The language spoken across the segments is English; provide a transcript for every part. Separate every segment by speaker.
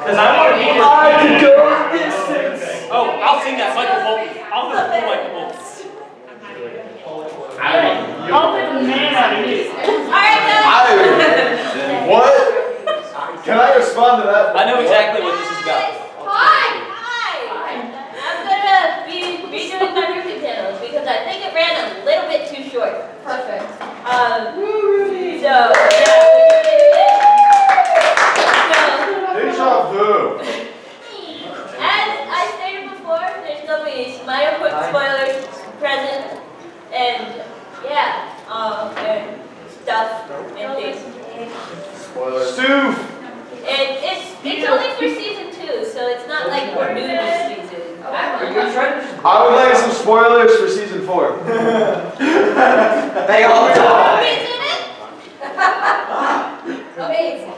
Speaker 1: Because I want to be here.
Speaker 2: I could go the distance.
Speaker 1: Oh, I'll sing that Michael Bolton. I'll go full Michael Bolton.
Speaker 3: I'll be the man out of here.
Speaker 4: Alright, guys.
Speaker 2: What? Can I respond to that?
Speaker 1: I know exactly what this is about.
Speaker 4: Hi. I'm gonna be redoing my roofing panels because I think it ran a little bit too short. Perfect. So yeah,
Speaker 2: Deja vu.
Speaker 4: as I stated before, there's gonna be minor spoilers present, and yeah, and stuff and things.
Speaker 2: Spoiler. Stoof.
Speaker 4: And it's only for season 2, so it's not like we're new this season.
Speaker 2: I would like some spoilers for season 4. They all die.
Speaker 4: Amazing.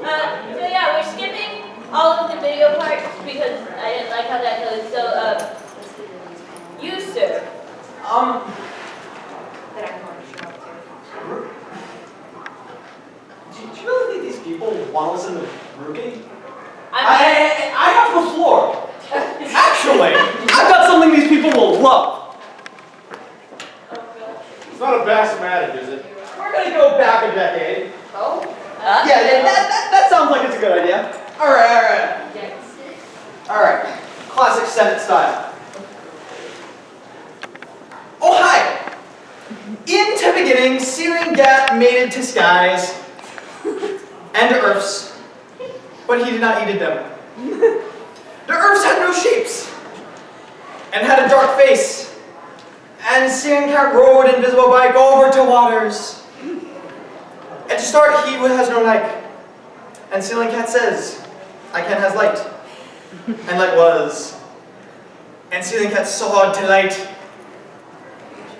Speaker 4: So yeah, we're skipping all of the video parts because I didn't like how that goes. So you sir.
Speaker 5: Do you really think these people want to listen to Ruby?
Speaker 4: I
Speaker 5: I have the floor. Actually, I've got something these people will love.
Speaker 2: It's not a bassomatic, is it?
Speaker 5: We're gonna go back a decade.
Speaker 4: Oh.
Speaker 5: Yeah, that sounds like it's a good idea. All right. Classic Senate style. Oh hi. In the beginning, Searing Gat mated to skies and earths, but he did not eat them. The earths had no shapes and had a dark face, and Searing Cat rode invisible bike over to waters. And to start, he has no like, and Searing Cat says, "I can has light," and light was, and Searing Cat saw delight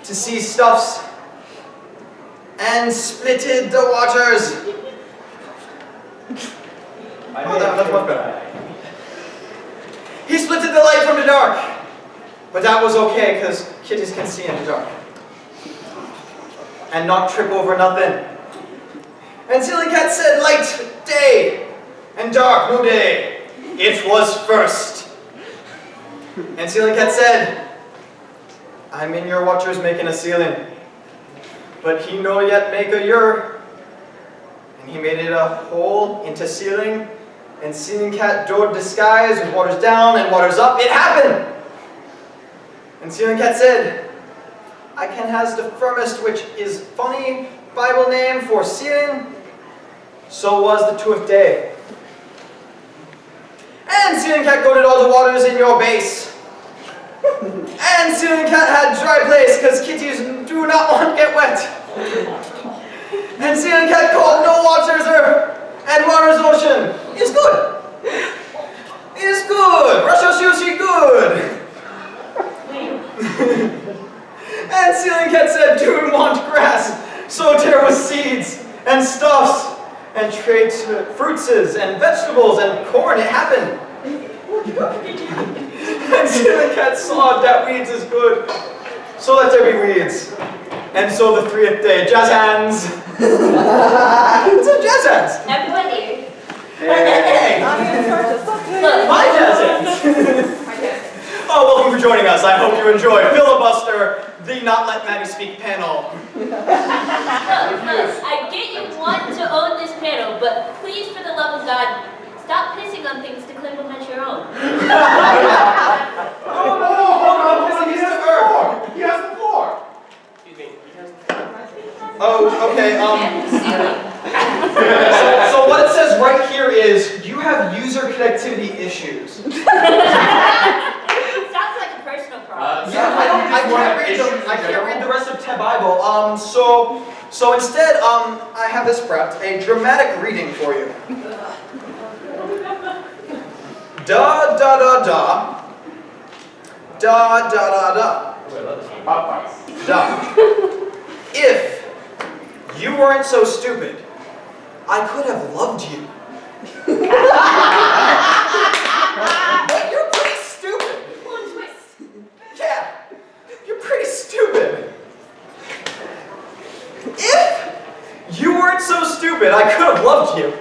Speaker 5: to see stuffs and splitted the waters. That's much better. He splitted the light from the dark, but that was okay because kitties can see in the dark and not trip over nothing. And Searing Cat said, "Light, day, and dark, no day. It was first." And Searing Cat said, "I'm in your waters making a ceiling, but he no yet make a your." And he made it a hole into ceiling, and Searing Cat dove the skies with waters down and waters up. It happened! And Searing Cat said, "I can has the firmest, which is funny Bible name for ceiling." So was the 2th day. And Searing Cat goaded all the waters in your base. And Searing Cat had dry place, because kitties do not want to get wet. And Searing Cat called no waters earth, and waters ocean. It's good. It's good. Russia sushi good. And Searing Cat said, "Do want grass." So there was seeds and stuffs and traits, fruitses and vegetables and corn. It happened. And Searing Cat saw that weeds is good, so let there be weeds. And so the 3rd day, jazz hands. So jazz hands.
Speaker 4: Everybody.
Speaker 5: Hey.
Speaker 4: Look.
Speaker 5: My jazz hands. Oh, welcome for joining us. I hope you enjoy Filibuster, the Not Let Maddie Speak panel.
Speaker 4: Look, I get you want to own this panel, but please, for the love of God, stop pissing on things to claim them as your own.
Speaker 2: No, I'm pissing his earth. He has the floor.
Speaker 1: Excuse me.
Speaker 5: Oh, okay, so what it says right here is, you have user connectivity issues.
Speaker 4: Sounds like a personal problem.
Speaker 5: Yeah, I can't read the rest of the Bible. So instead, I have this prepped, a dramatic reading for you. Da da da da. Da da da da. Da. If you weren't so stupid, I could have loved you. But you're pretty stupid. Yeah, you're pretty stupid. If you weren't so stupid, I could have loved you.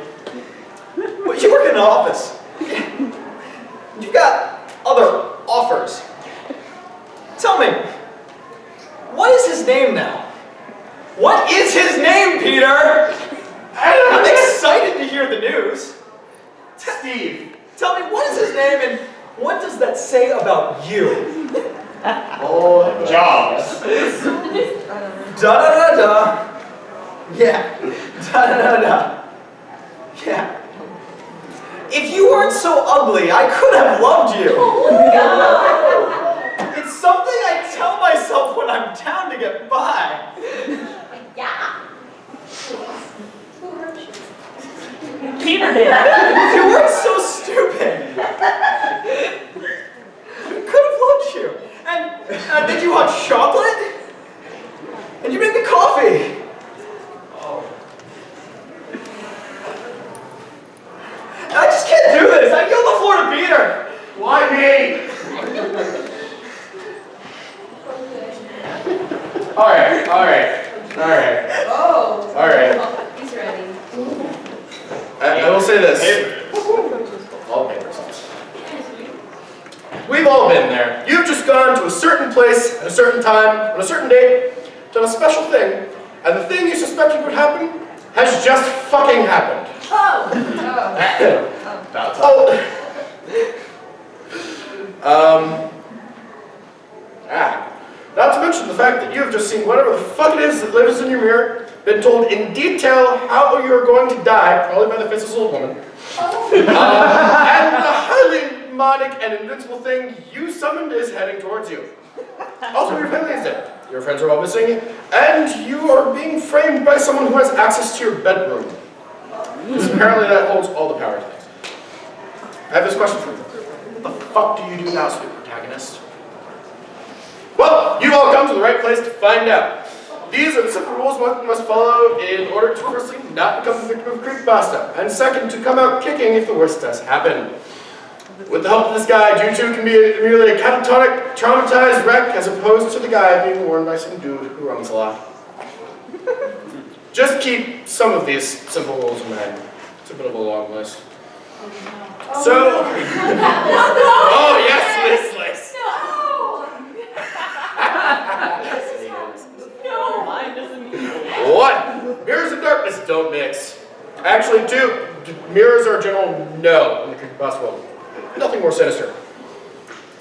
Speaker 5: But you work in an office, You've got other offers. Tell me, what is his name now? What is his name, Peter? I'm excited to hear the news.
Speaker 2: Steve.
Speaker 5: Tell me, what is his name and what does that say about you?
Speaker 2: Oh, Jobs.
Speaker 5: Da-da-da-da. Yeah. Da-da-da-da. Yeah. If you weren't so ugly, I could have loved you. It's something I tell myself when I'm down to get by.
Speaker 4: Yeah.
Speaker 3: Peter did.
Speaker 5: You weren't so stupid. I could have loved you. And did you want chocolate? And you made the coffee. I just can't do this. I yield the floor to Peter.
Speaker 2: Why me? Alright.
Speaker 6: Oh.
Speaker 2: Alright.
Speaker 6: He's ready.
Speaker 2: I will say this. All papers. We've all been there. You've just gone to a certain place at a certain time on a certain date, done a special thing, and the thing you suspected would happen has just fucking happened. Not to mention the fact that you have just seen whatever the fuck it is that lives in your mirror, been told in detail how you are going to die, probably by the faceless old woman, and the highly demonic and invincible thing you summoned is heading towards you. Also, your family is dead. Your friends are all missing, and you are being framed by someone who has access to your bedroom. Because apparently that holds all the power to things. I have this question for you. What the fuck do you do now, sweet protagonist? Well, you've all come to the right place to find out. These are the simple rules one must follow in order to firstly not become the victim of creepypasta, and second, to come out kicking if the worst does happen. With the help of this guide, you two can be merely a catatonic, traumatized wreck as opposed to the guy being warned by some dude who runs a lot. Just keep some of these simple rules in mind. It's a bit of a long list. So, oh yes, Liz.
Speaker 3: No, mine doesn't either.
Speaker 2: 1, mirrors and darkness don't mix. Actually, 2, mirrors are a general no in the creepypasta world. Nothing more sinister.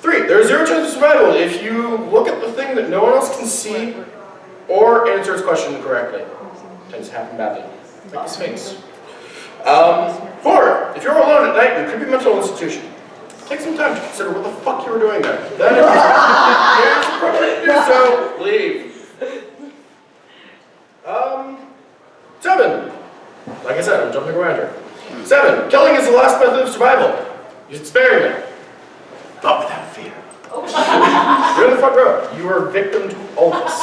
Speaker 2: 3, there is 0 chance of survival if you look at the thing that no one else can see or answer its question correctly. Tends to happen badly, like the Sphinx. 4, if you're alone at night in a creepy mental institution, take some time to consider what the fuck you were doing there. Then if it's appropriate to do so, leave. 7, like I said, I'm jumping around here. 7, killing is the last method of survival. Use it sparingly, but without fear. You're in the front row. You are victim to all this.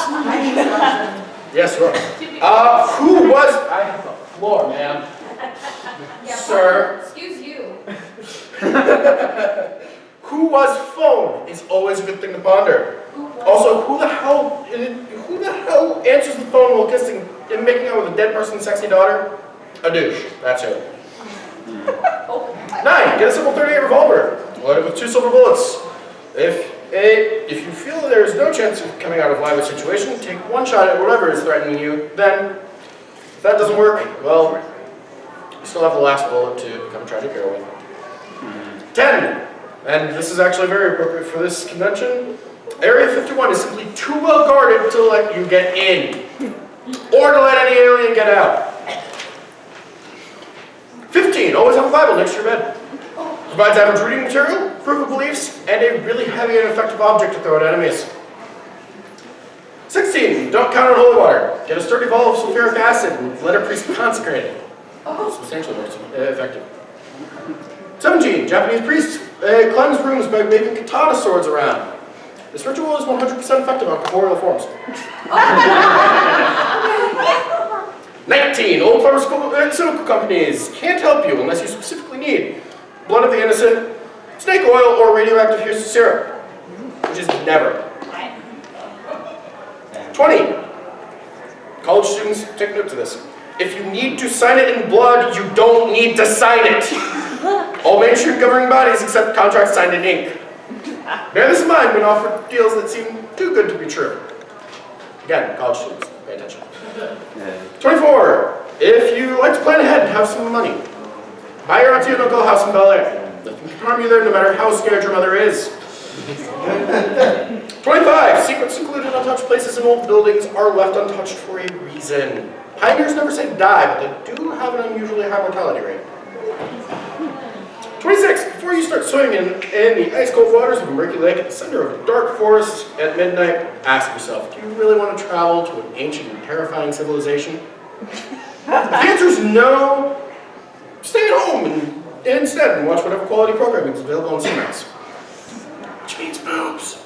Speaker 2: Yes, you are. Who was? I have the floor, ma'am. Sir.
Speaker 6: Excuse you.
Speaker 2: Who was phone is always a good thing to ponder. Also, who the hell answers the phone while kissing and making out with a dead person's sexy daughter? A douche. That's who. 9, get a simple .38 revolver. Load it with 2 silver bullets. If you feel there is no chance of coming out of live with the situation, take 1 shot at whatever is threatening you. Then, if that doesn't work, well, you still have the last bullet to become a tragic hero with. 10, and this is actually very appropriate for this convention. Area 51 is simply too well guarded to let you get in, or to let any alien get out. 15, always have a Bible next to your bed. Provides average reading material, proof of beliefs, and a really heavy and effective object to throw at enemies. 16, don't count on holy water. Get a sturdy ball of sulfuric acid and let a priest consecrate it. Substantially more effective. 17, Japanese priests cleanse rooms by waving katana swords around. This ritual is 100% effective on corporeal forms. 19, old pharmaceutical companies can't help you unless you specifically need blood of the innocent, snake oil, or radioactive Houston syrup, which is never. 20, college students, take note of this. If you need to sign it in blood, you don't need to sign it. All mainstream governing bodies accept contracts signed in ink. Bear this in mind when offered deals that seem too good to be true. Again, college students, pay attention. 24. If you like to plan ahead and have some money, buy your auntie and uncle a house in Bel Air. Nothing can harm you there, no matter how scared your mother is. 25. Secrets included untouched places in old buildings are left untouched for a reason. Pioneers never say die, but they do have an unusually high mortality rate. 26. Before you start swimming in the ice-cold waters of a murky lake at the center of a dark forest at midnight, ask yourself, do you really want to travel to an ancient and terrifying civilization? If the answer is no, stay at home instead and watch whatever quality programming is available on Cinemax. Which means boobs.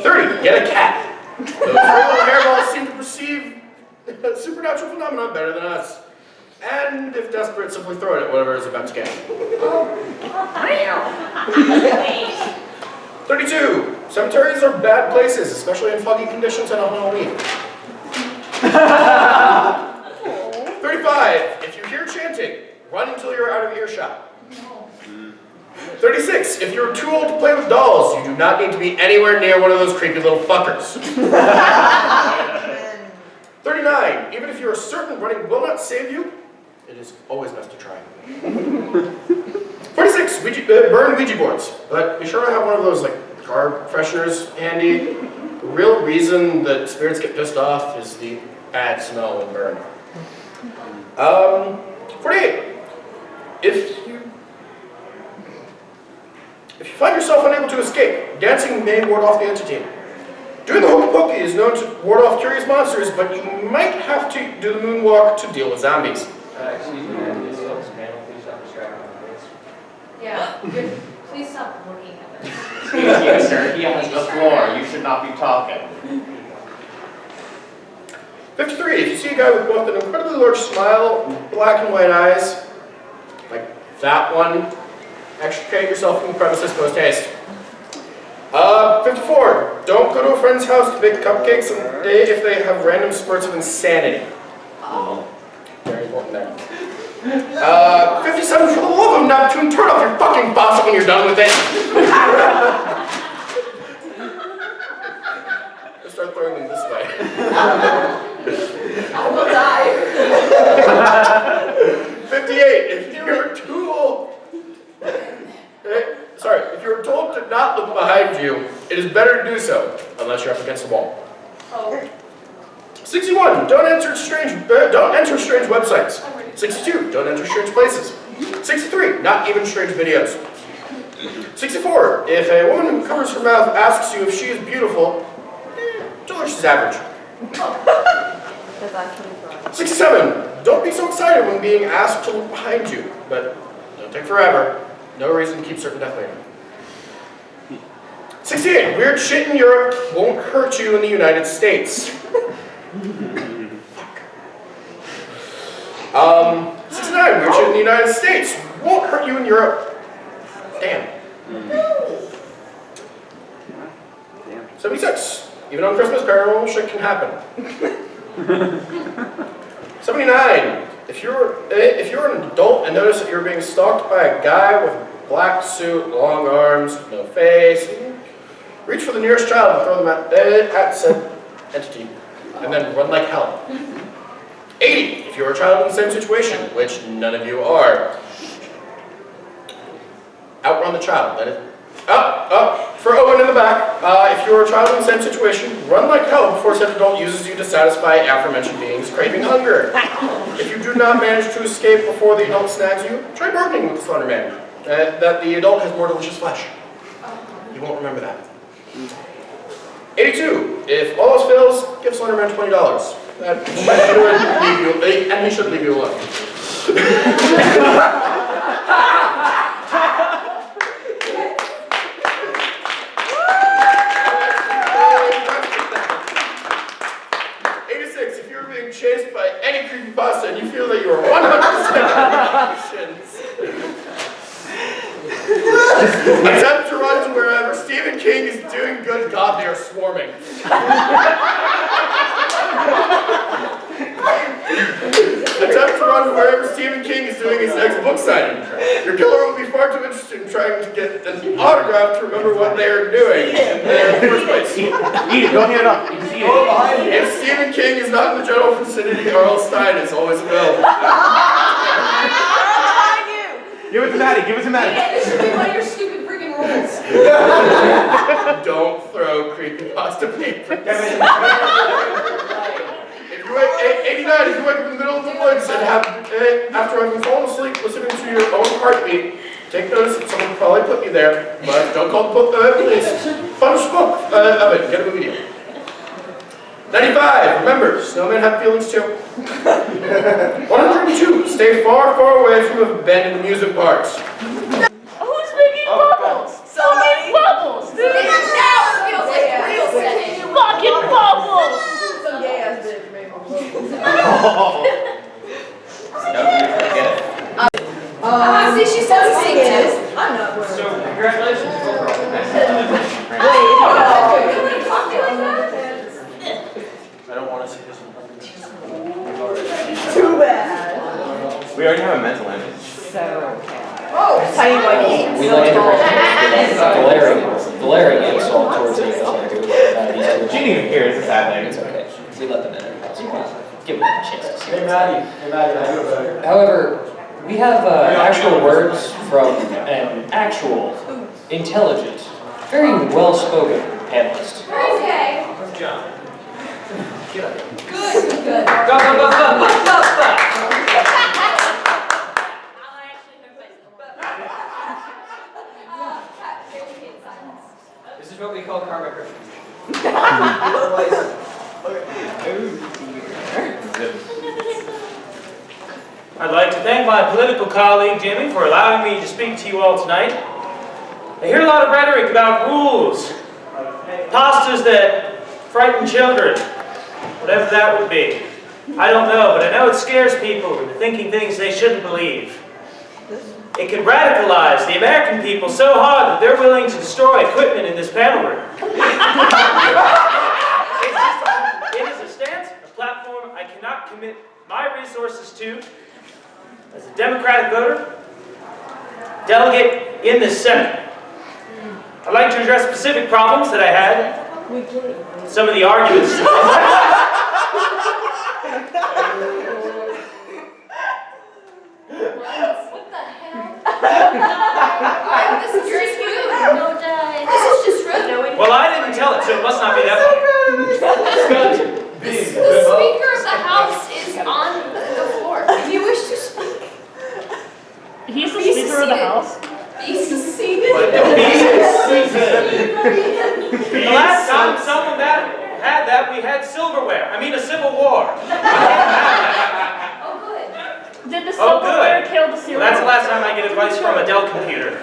Speaker 2: 30. Get a cat. Those real hairballs seem to perceive supernatural phenomena better than us. And if desperate, simply throw it at whatever is about to get. 32. Cemeteries are bad places, especially in foggy conditions and on Halloween. 35. If you hear chanting, run until you're out of earshot. 36. If you're too old to play with dolls, you do not need to be anywhere near one of those creepy little fuckers. 39. Even if you're certain running will not save you, it is always best to try. 46. Burn Ouija boards, but be sure to have one of those like car fresheners handy. The real reason that spirits get pissed off is the bad smell when burned. 48. If you find yourself unable to escape, dancing may ward off the entity. Doing the hokey pokey is known to ward off curious monsters, but you might have to do the moonwalk to deal with zombies.
Speaker 1: Excuse me, this looks man, please stop distracting me.
Speaker 4: Yeah, please stop looking at us.
Speaker 6: Yes, sir. He owns the floor. You should not be talking.
Speaker 2: 53. If you see a guy with both an incredibly large smile and black and white eyes, like that one, extricate yourself from the premises post haste. 54. Don't go to a friend's house to bake cupcakes on the day if they have random spurts of insanity. Very important there. 57. For the love of Neptune, turn off your fucking faucet when you're done with it. Just start throwing them this way.
Speaker 3: I will die.
Speaker 2: 58. If you're too old. If you're told to not look behind you, it is better to do so, unless you're up against the wall. 61. Don't enter strange websites. 62. Don't enter strange places. 63. Not even strange videos. 64. If a woman who covers her mouth asks you if she is beautiful, tell her she's average.
Speaker 3: That's actually fun.
Speaker 2: 67. Don't be so excited when being asked to look behind you, but don't take forever. No reason to keep certain death later. 68. Weird shit in Europe won't hurt you in the United States. Fuck. 69. Weird shit in the United States won't hurt you in Europe. Damn. 76. Even on Christmas paranormal shit can happen. 79. If you're an adult and notice that you're being stalked by a guy with a black suit, long arms, no face, reach for the nearest child and throw them at said entity, and then run like hell. 80. If you're a child in the same situation, which none of you are, outrun the child. Let it up for Owen in the back. If you're a child in the same situation, run like hell before said adult uses you to satisfy aforementioned beings craving hunger. If you do not manage to escape before the adult snags you, try bargaining with the Slender Man. That the adult has more delicious flesh. You won't remember that. 82. If all else fails, give Slender Man $20. That should leave you, and he should leave you alone. Chased by any creepypasta and you feel that you are 100% attempt to run to wherever Stephen King is doing good, God, they are swarming. Attempt to run to wherever Stephen King is doing his next book signing. Your killer will be far too interested in trying to get an autograph to remember what they are doing in the first place.
Speaker 6: Eat it, don't hand it off. You can just eat it.
Speaker 2: If Stephen King is not in the general vicinity, R.L. Stein is always available.
Speaker 6: Give it to Maddie, give it to Maddie.
Speaker 3: Yeah, this should be one of your stupid freaking rules.
Speaker 2: Don't throw creepypasta paper. If you wake 89, if you wake up in the middle of the woods and have, after having fallen asleep listening to your own heartbeat, take notice that someone probably put you there, but don't call the police. Punch smoke of it, get a movie deal. 95, remember, snowmen have feelings too. 102, stay far, far away from abandoned amusement parks.
Speaker 4: Who's making bubbles?
Speaker 3: Somebody.
Speaker 4: Bubbles!
Speaker 3: Now it feels like real sex.
Speaker 4: Fucking bubbles!
Speaker 3: Some gay ass bitch made my bubbles. See, she says the same too. I'm not wearing
Speaker 1: So, congratulations, overall.
Speaker 6: I don't want to see this one.
Speaker 3: Too bad.
Speaker 6: We already have a mental image.
Speaker 3: Oh, tiny white.
Speaker 1: We like to glaring insult towards the these two.
Speaker 6: She didn't even hear, it's a sad thing.
Speaker 1: It's okay. We let them in. Give them a chance to see.
Speaker 7: Hey Maddie, how you doing?
Speaker 1: However, we have actual words from an actual, intelligent, very well-spoken panelist.
Speaker 3: Okay.
Speaker 1: John.
Speaker 3: Good.
Speaker 1: Go, go, go, go, go, go, go. This is what we call karma Christians.
Speaker 7: I'd like to thank my political colleague Jimmy for allowing me to speak to you all tonight. I hear a lot of rhetoric about rules, pastas that frighten children, whatever that would be. I don't know, but I know it scares people into thinking things they shouldn't believe. It can radicalize the American people so hard that they're willing to destroy equipment in this panel room. It is a stance, a platform I cannot commit my resources to as a Democratic voter, delegate in this Senate. I'd like to address specific problems that I had, some of the arguments.
Speaker 4: What the hell?
Speaker 3: This is just rude.
Speaker 4: Don't die.
Speaker 3: This is just rude.
Speaker 7: Well, I didn't tell it, so it must not be that way.
Speaker 3: The Speaker of the House is on the floor. If you wish to speak,
Speaker 4: He's the
Speaker 3: Be
Speaker 4: Speaker of the
Speaker 3: seated.
Speaker 4: House.
Speaker 3: be seated.
Speaker 7: The last time someone had that, we had silverware. I mean, a civil war.
Speaker 3: Oh, good.
Speaker 4: Did the
Speaker 7: Oh,
Speaker 4: silverware
Speaker 7: good.
Speaker 4: kill the
Speaker 7: Well,
Speaker 4: cereal?
Speaker 7: that's the last time I get advice from a Dell computer.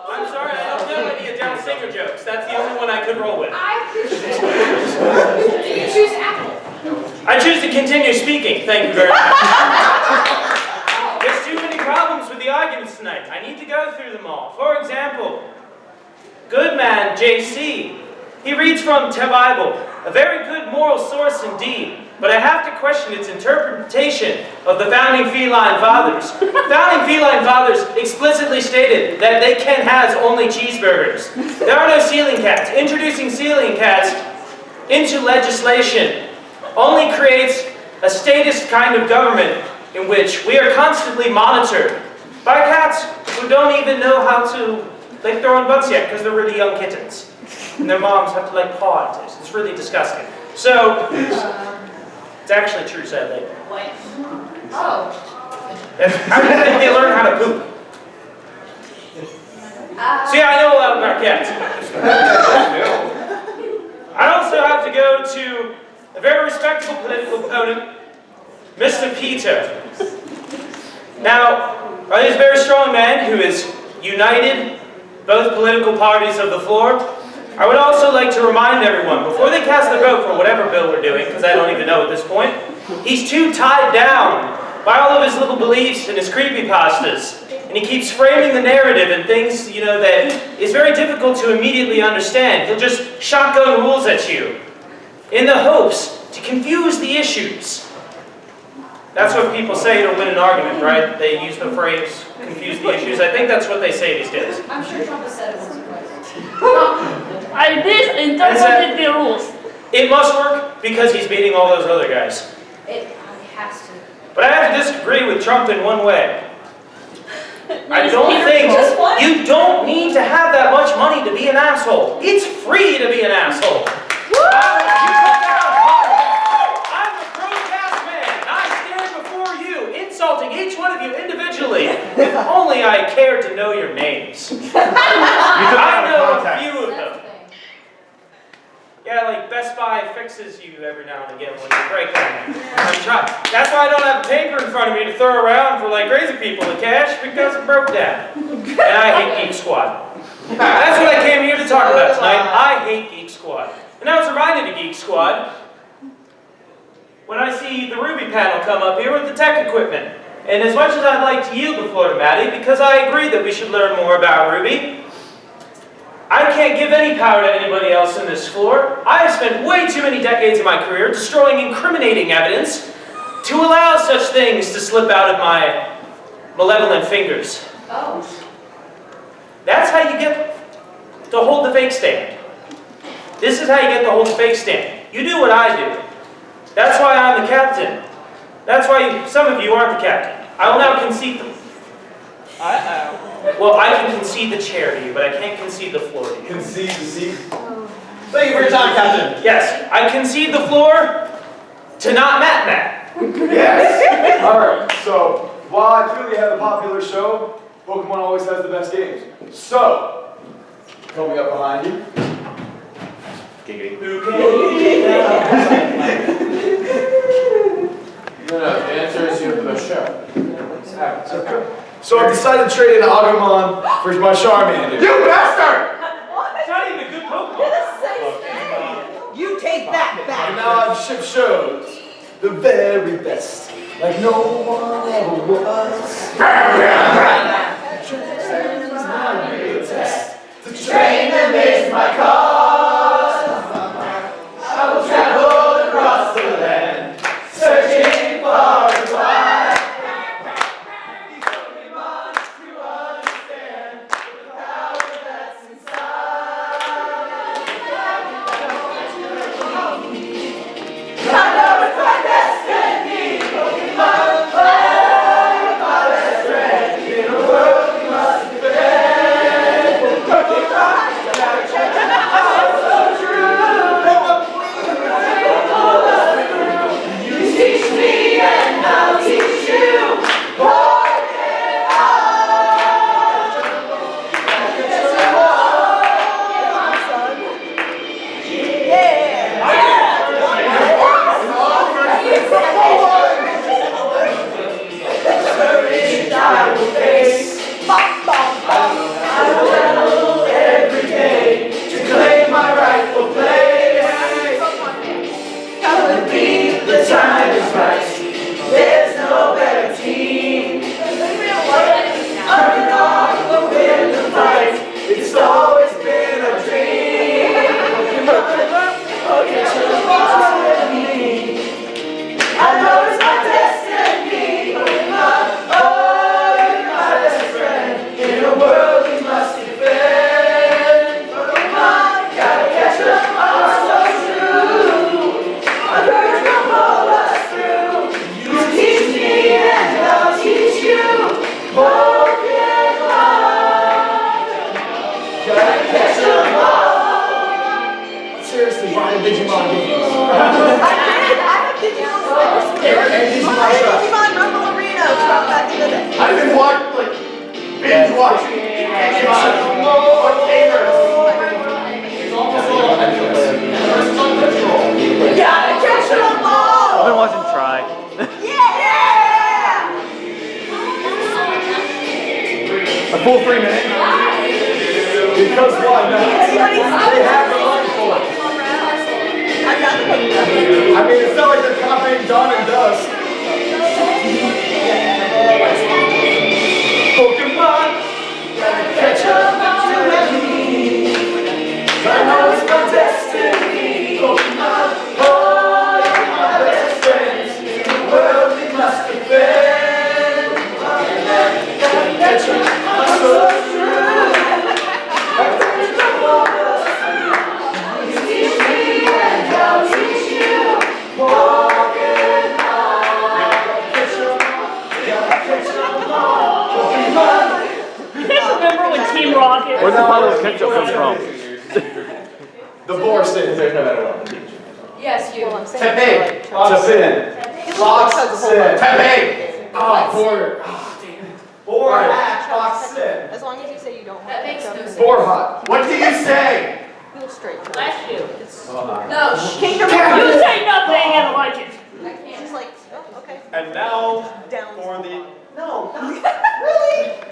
Speaker 7: I'm sorry, I don't know any Adele Singer jokes. That's the only one I could roll with.
Speaker 3: I appreciate it. Do you choose Apple?
Speaker 7: I choose to continue speaking. Thank you very much. There's too many problems with the arguments tonight. I need to go through them all. For example, Goodman J.C. He reads from the Bible, a very good moral source indeed, but I have to question its interpretation of the founding feline fathers. Founding feline fathers explicitly stated that they can have only cheeseburgers. There are no ceiling cats. Introducing ceiling cats into legislation only creates a statist kind of government in which we are constantly monitored by cats who don't even know how to lick their own butts yet because they're really young kittens. And their moms have to like paw at it. It's really disgusting. So, it's actually true, sadly.
Speaker 4: What?
Speaker 3: Oh.
Speaker 7: How do you think they learn how to poop? So yeah, I know a lot about cats. I also have to go to a very respectable political opponent, Mr. Peter. Now, he's a very strong man who has united both political parties of the floor. I would also like to remind everyone, before they cast their vote for whatever bill we're doing, because I don't even know at this point, he's too tied down by all of his little beliefs and his creepypastas. And he keeps framing the narrative and things, that is very difficult to immediately understand. He'll just shotgun rules at you. in the hopes to confuse the issues. That's what people say to win an argument, right? They use the phrase, confuse the issues. I think that's what they say these days.
Speaker 3: I'm sure Trump has said it once or twice.
Speaker 4: I disinterpreted the rules.
Speaker 7: It must work because he's beating all those other guys.
Speaker 3: It has to.
Speaker 7: But I have to disagree with Trump in one way. I don't think you don't need to have that much money to be an asshole. It's free to be an asshole. I'm a broadcast man. I stand before you, insulting each one of you individually. If only I cared to know your names. I know a few of them. Yeah, like Best Buy fixes you every now and again when you break them. That's why I don't have a paper in front of me to throw around for like crazy people to cash, because it broke down. And I hate Geek Squad. That's what I came here to talk about tonight. I hate Geek Squad. And I was reminded of Geek Squad when I see the Ruby panel come up here with the tech equipment. And as much as I'd like to yield the floor to Maddie, because I agree that we should learn more about Ruby, I can't give any power to anybody else in this floor. I have spent way too many decades of my career destroying incriminating evidence to allow such things to slip out of my malevolent fingers.
Speaker 3: Oh.
Speaker 7: That's how you get to hold the fake stand. This is how you get to hold the fake stand. You do what I do. That's why I'm the captain. That's why some of you aren't the captain. I will now concede them. Well, I can concede the chair to you, but I can't concede the floor to you.
Speaker 5: Concede the seat. Thank you for your time, Captain.
Speaker 7: Yes, I concede the floor to not Matt.
Speaker 8: Yes! Alright, so, while I clearly have a popular show, Pokemon always has the best games. So, coming up behind you.
Speaker 6: No, the answer is you have the best show.
Speaker 8: So I've decided to trade in Agumon for my Charmander.
Speaker 6: You bastard!
Speaker 7: It's not even a good Pokemon.
Speaker 9: You take that
Speaker 8: And
Speaker 9: back.
Speaker 8: now I've shipped shows. The very best. Like no one ever was. The train that makes my cause. I will travel across the land, searching far and wide. These Pokemon to understand the power that's inside. I know it's my destiny, Pokemon, oh, my best friend. In a world we must defend. Pokemon, gotta check it out, so true. You teach me and I'll teach you. I will face. I will battle every day to claim my rightful place. Would be the time is right. There's no better team. Underdog will win the fight. It's always been a dream. I know it's my destiny. Oh, you're my best friend. In a world we must defend. Pokemon, gotta catch up, are so true. A bird will pull us through. You teach me and I'll teach you. Pokemon, gotta catch them all. Seriously, buy the Digimon games.
Speaker 9: I have Digimon Sports.
Speaker 8: And Digimon
Speaker 9: I have
Speaker 8: Trust.
Speaker 9: Digimon Rumble Arena from back in the day.
Speaker 8: I've been watching, like, binge watching Digimon or Tamers.
Speaker 9: Gotta catch them all!
Speaker 5: I've been watching Try.
Speaker 9: Yeah!
Speaker 8: A full 3 minutes. Because why not? They have the money for it.
Speaker 9: I got the Pokemon.
Speaker 8: I mean, it's not like they're copying Dawn and Dusk. Pokemon, gotta catch up to me. I know it's my destiny. Pokemon,
Speaker 9: I'm saying.
Speaker 2: Tepe.
Speaker 9: Like,
Speaker 5: Foxin.
Speaker 2: Tepe. Oh, border. Oh, damn it.
Speaker 5: Boar hat, Foxin.
Speaker 9: As long as you say you don't
Speaker 3: That
Speaker 9: have
Speaker 3: makes no
Speaker 9: to
Speaker 3: sense.
Speaker 2: Boar hot. What do you say?
Speaker 9: feel straight.
Speaker 4: Bless you.
Speaker 3: No,
Speaker 9: Kingdom
Speaker 4: You say nothing and like it.
Speaker 3: I can't.
Speaker 9: She's like, oh, okay.
Speaker 5: And now
Speaker 9: Down.
Speaker 5: for the. No, not really.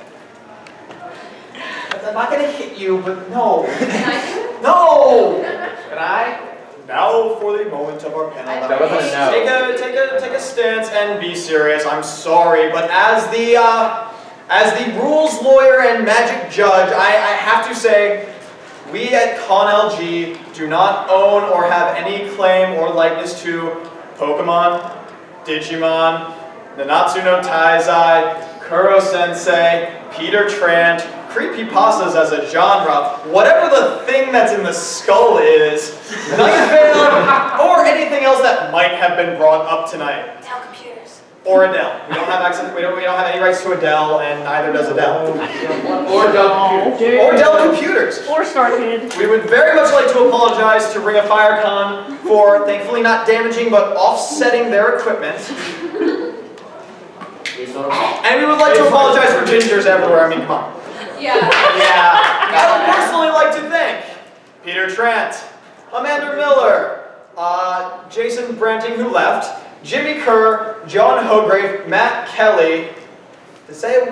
Speaker 5: I'm not gonna hit you, but no.
Speaker 3: Can I do it?
Speaker 5: No!
Speaker 6: Can I?
Speaker 5: Now for the moment of our panel.
Speaker 6: That wasn't a no.
Speaker 5: Take a stance and be serious. I'm sorry, but as the rules lawyer and magic judge, I have to say, we at ConLG do not own or have any claim or likeness to Pokemon, Digimon, Nanatsu no Taizai, Kuro Sensei, Peter Trant, creepypastas as a genre, whatever the thing that's in the skull is, Night Vale, or anything else that might have been brought up tonight.
Speaker 3: Tell computers.
Speaker 5: Or Adele. We don't have access. We don't have any rights to Adele, and neither does Adele.
Speaker 2: Or Dell Computers.
Speaker 5: Or Dell Computers.
Speaker 4: Or Starkid.
Speaker 5: We would very much like to apologize to Ring of FireCon for thankfully not damaging but offsetting their equipment. And we would like to apologize for gingers everywhere. I mean, come on.
Speaker 3: Yeah.
Speaker 5: Yeah. I would personally like to thank Peter Trant, Amanda Miller, Jason Branting, who left, Jimmy Kerr, John Hograve, Matt Kelly, to say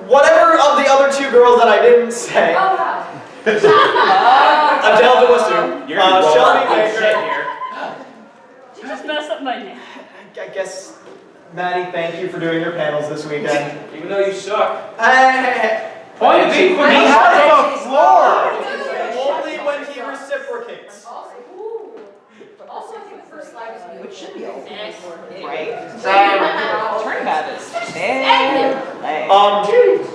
Speaker 5: whatever of the other two girls that I didn't say.
Speaker 3: Oh, wow.
Speaker 5: Adele DeWasu, Shelby Baker.
Speaker 4: You just messed up my name.
Speaker 5: I guess, Maddie, thank you for doing your panels this weekend.
Speaker 1: Even though you suck.
Speaker 5: Hey.
Speaker 7: Point of equity.
Speaker 5: He has the floor. Only when he reciprocates.
Speaker 3: Also, I think the first slide is
Speaker 9: Which should be over.
Speaker 4: Next.
Speaker 9: Right? Turn habits.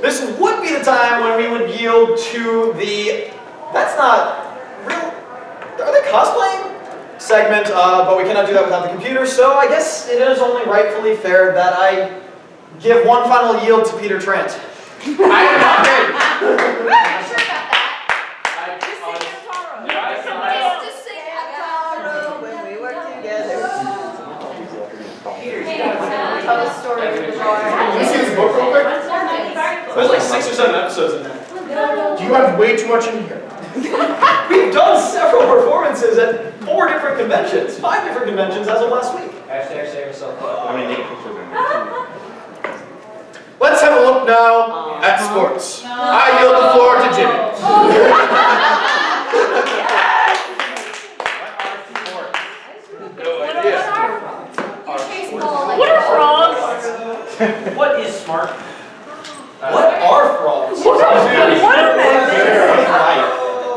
Speaker 5: This would be the time when we would yield to the. That's not real. Are they cosplaying? Segment, but we cannot do that without the computer. So I guess it is only rightfully fair that I give one final yield to Peter Trent.
Speaker 3: I'm sure about that. Just sing Ataro.
Speaker 9: When we work together.
Speaker 3: Tell the story of the bar.
Speaker 2: Can you see this book real quick?
Speaker 5: There's like 6 or 7 episodes in there.
Speaker 2: You have way too much in here.
Speaker 5: We've done several performances at 4 different conventions, 5 different conventions as of last week.
Speaker 1: Hashtag save yourself.
Speaker 6: I mean, take pictures of me.
Speaker 2: Let's have a look now at sports. I yield the floor to Jimmy.
Speaker 4: What are frogs?
Speaker 7: What is smart?
Speaker 5: What are frogs?
Speaker 4: What are
Speaker 5: Right.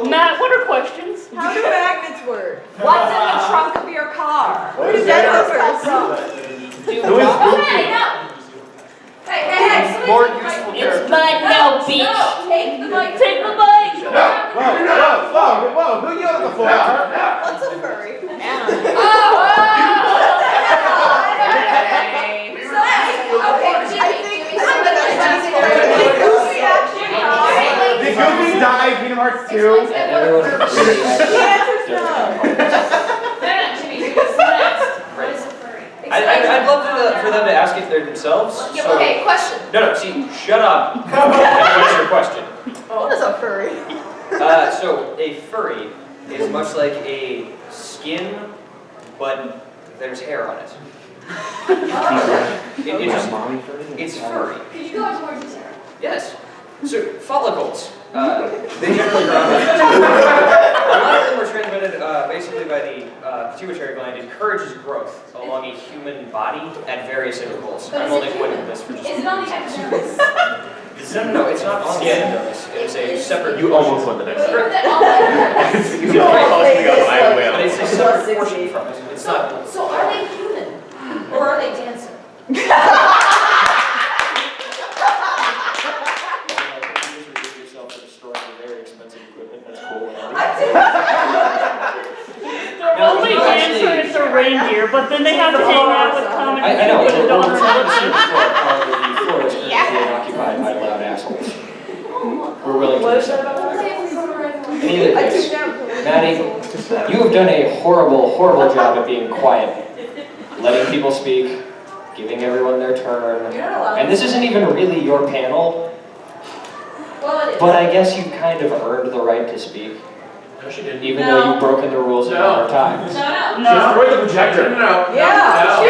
Speaker 4: Matt, what are questions?
Speaker 9: How do magnets work?
Speaker 3: What's in the trunk of your car?
Speaker 9: Where did that come from?
Speaker 3: Hey, no. Hey,
Speaker 2: More
Speaker 3: somebody
Speaker 2: useful
Speaker 3: take
Speaker 4: It's
Speaker 2: character.
Speaker 4: mine now, bitch.
Speaker 3: No, take the mic.
Speaker 4: Take the mic.
Speaker 6: Whoa, who yelled at the floor?
Speaker 9: What's a furry?
Speaker 3: Okay, Jimmy.
Speaker 6: Did Goofy die in Kingdom Hearts 2?
Speaker 9: The answer's no.
Speaker 1: I'd love for them to ask it there themselves. So,
Speaker 3: Okay, question.
Speaker 1: no, see, shut up. And what's your question?
Speaker 9: What is a furry?
Speaker 1: So a furry is much like a skin, but there's hair on it. It's furry.
Speaker 3: Could you go into more detail?
Speaker 1: Yes. So follicles. They generally grow. A lot of them were transmitted basically by the pituitary gland. It encourages growth along a human body at various intervals.
Speaker 3: But
Speaker 1: I'm
Speaker 3: is
Speaker 1: only
Speaker 3: it
Speaker 1: pointing
Speaker 3: human?
Speaker 1: this for just.
Speaker 3: Is it on the epidermis?
Speaker 1: No, it's not on the epidermis. It's a separate.
Speaker 6: You almost went the
Speaker 3: But
Speaker 6: next
Speaker 3: you put that on the epidermis.
Speaker 6: You almost got my
Speaker 1: But it's a separate portion from it. It's not.
Speaker 3: So are they human? Or are they dancing?
Speaker 4: They're only dancer if they're reindeer, but then they have to hang out with common
Speaker 1: I know.
Speaker 4: people with a daughter.
Speaker 1: The floor is currently occupied by loud assholes. We're willing to accept that.
Speaker 3: Say it for
Speaker 1: Any of
Speaker 9: I
Speaker 1: this.
Speaker 9: took down
Speaker 1: Maddie, you have done a horrible, horrible job at being quiet. Letting people speak, giving everyone their turn.
Speaker 3: You're not allowed.
Speaker 1: And this isn't even really your panel,
Speaker 3: Well, it is.
Speaker 1: but I guess you kind of earned the right to speak,
Speaker 2: No, she didn't.
Speaker 1: even though you've broken the rules a number of times.
Speaker 4: No, no.
Speaker 6: She destroyed the projector.
Speaker 2: No.
Speaker 9: Yeah.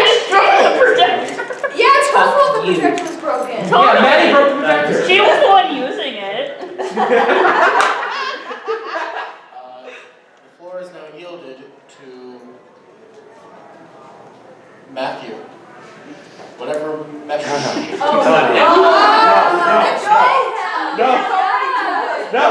Speaker 3: Yeah, it's her fault the projector was broken.
Speaker 6: Yeah, Maddie broke the projector.
Speaker 4: She was the one using it.
Speaker 8: The floor is now yielded to Matthew. Whatever measure.
Speaker 3: Oh,
Speaker 6: No. No.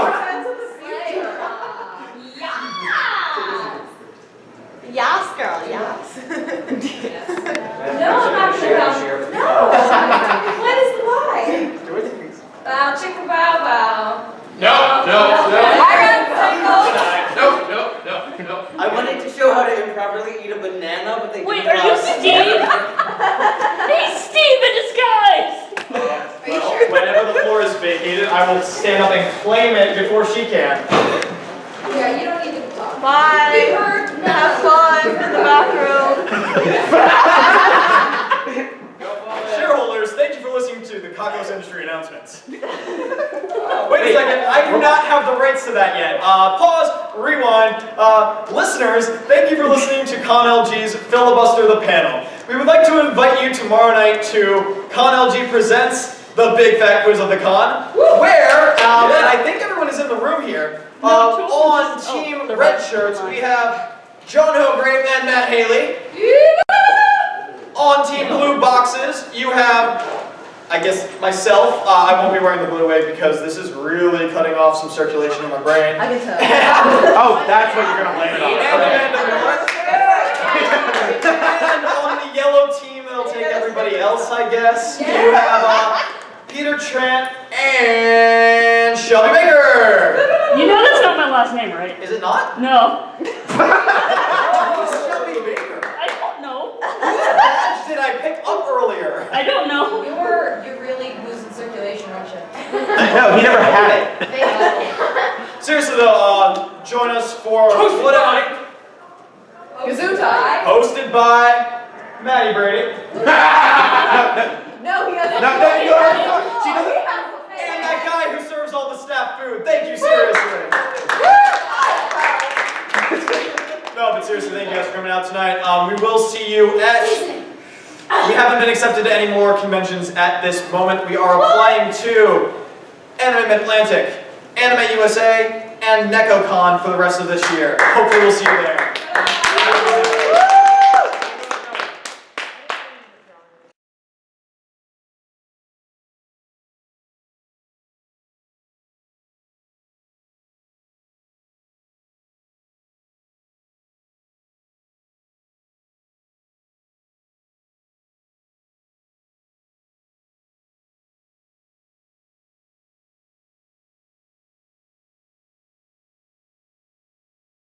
Speaker 9: Yes, girl, yes.
Speaker 3: No, I'm not sure. No. What is the lie? Bow, chicka, bow, bow.
Speaker 2: No.
Speaker 3: I got
Speaker 2: No.
Speaker 5: I wanted to show how to improperly eat a banana, but they
Speaker 4: Wait,
Speaker 5: didn't
Speaker 4: are you
Speaker 5: allow-
Speaker 4: Steve? He's Steve in disguise!
Speaker 3: Are you sure?
Speaker 5: Whenever the floor is vacated, I will stand up and claim it before she can.
Speaker 3: Yeah, you don't need to talk. We
Speaker 9: Bye.
Speaker 3: heard
Speaker 9: Have fun in the bathroom.
Speaker 5: Shareholders, thank you for listening to the Cocktails Industry announcements. Wait a second, I do not have the rights to that yet. Pause, rewind. Listeners, thank you for listening to ConLG's Filibuster the Panel. We would like to invite you tomorrow night to ConLG Presents the Big Fat Quiz of the Con, where, and I think everyone is in the room here, on Team Red Shirts, we have John Hograve and Matt Haley. On Team Blue Boxes, you have, I guess, myself. I won't be wearing the blue wig because this is really cutting off some circulation in my brain.
Speaker 9: I can tell.
Speaker 6: Oh, that's what you're gonna blame it on.
Speaker 5: And on the yellow team, that'll take everybody else, I guess. You have Peter Trent and Shelby Baker.
Speaker 4: You know that's not my last name, right?
Speaker 5: Is it not?
Speaker 4: No.
Speaker 5: Shelby Baker.
Speaker 4: I don't know.
Speaker 5: Whose badge did I pick up earlier?
Speaker 4: I don't know.
Speaker 3: You're really losing circulation, aren't you?
Speaker 6: No, he never had it.
Speaker 5: Seriously though, join us for What Am
Speaker 3: Gesundheit.
Speaker 5: hosted by Maddie Brady.
Speaker 9: No, he doesn't.
Speaker 6: No, you are. She doesn't.
Speaker 5: And that guy who serves all the staff food. Thank you, seriously. No, but seriously, thank you guys for coming out tonight. We will see you at... We haven't been accepted to any more conventions at this moment. We are applying to Anime Mid-Atlantic, Anime USA, and NecoCon for the rest of this year. Hopefully we'll see you there.